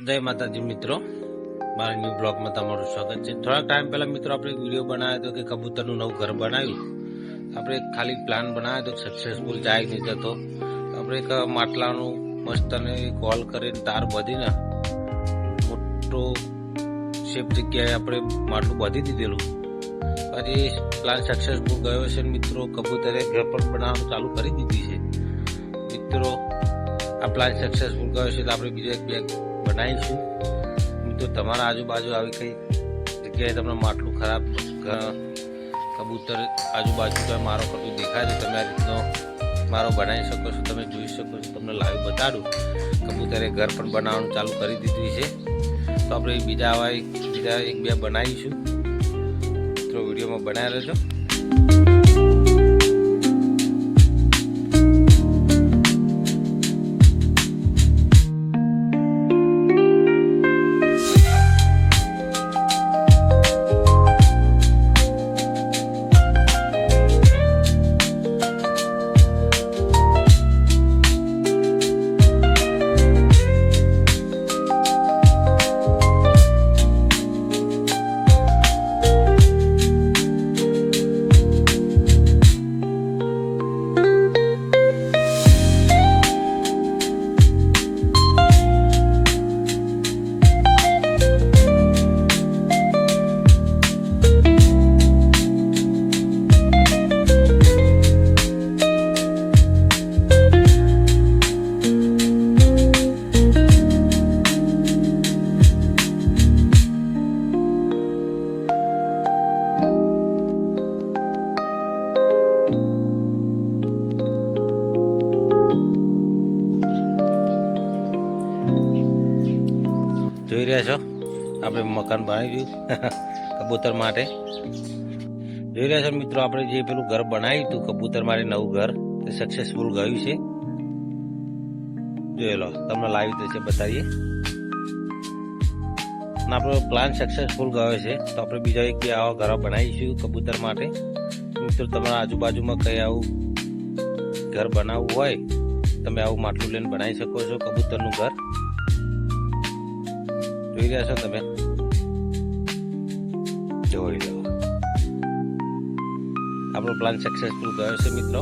जय माताजी मित्रों, मारा न्यू ब्लॉग में तमारू स्वागत है। थोड़ा टाइम पहला मित्रों आपणे एक वीडियो बनाया तो कि कबूतरનું નવું ઘર બનાવ્યું। આપણે ખાલી પ્લાન બનાવ્યો તો સક્સેસફુલ જાય નહીં જતો। આપણે એક માટલાનું મસ્ત અને કોલ કરીને તાર બાંધીને મોટો શેપ જગ્યાએ આપણે માટલું બાંધી દીધેલું। પછી પ્લાન સક્સેસફુલ ગયો છે મિત્રો। કબૂતરે ઘર પણ બનાવવાનું ચાલુ કરી દીધી છે મિત્રો। આ પ્લાન સક્સેસફુલ ગયો છે તો આપણે બીજો એક બેગ બનાવીશું મિત્રો। તમારા આજુબાજુ આવી કઈ જગ્યાએ તમને માટલું ખરાબ કબૂતર આજુબાજુ તો મારો કરતું દેખાય છે, તમે આ રીતનો મારો બનાવી શકો છો, તમે જોઈ શકો છો। તમને લાઈવ બતાડું કબૂતરે ઘર પણ બનાવવાનું ચાલુ કરી દીધું છે। તો આપણે બીજા એક બે બનાવીશું મિત્રો। વિડીયોમાં બનાવી રહેજો। જોઈ રહ્યા છો આપણે મકાન બનાવી દીધું કબૂતર માટે। જોઈ રહ્યા છો મિત્રો આપણે જે પેલું ઘર બનાવ્યું હતું કબૂતર માટે નવું ઘર તે સક્સેસફુલ ગયું છે। જોઈ લો તમને લાઈવ રીતે બતાવીએ। આપણો પ્લાન સક્સેસફુલ ગયો છે તો આપણે બીજા એક બે આવા ઘર બનાવીશું કબૂતર માટે મિત્રો। તમારા આજુબાજુમાં કઈ આવું ઘર બનાવવું હોય તમે આવું માટલું લઈને બનાવી શકો છો કબૂતરનું ઘર। જોઈ રહ્યા છો તમે, જોઈ લો આપણો પ્લાન સક્સેસફુલ ગયો છે મિત્રો।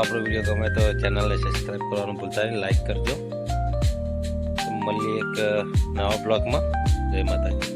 આપણો વિડીયો ગમે તો ચેનલને સબસ્ક્રાઈબ કરવાનું ભૂલતા નહીં, લાઈક કરજો। મળીએ એક નવા બ્લોગમાં। જય માતાજી।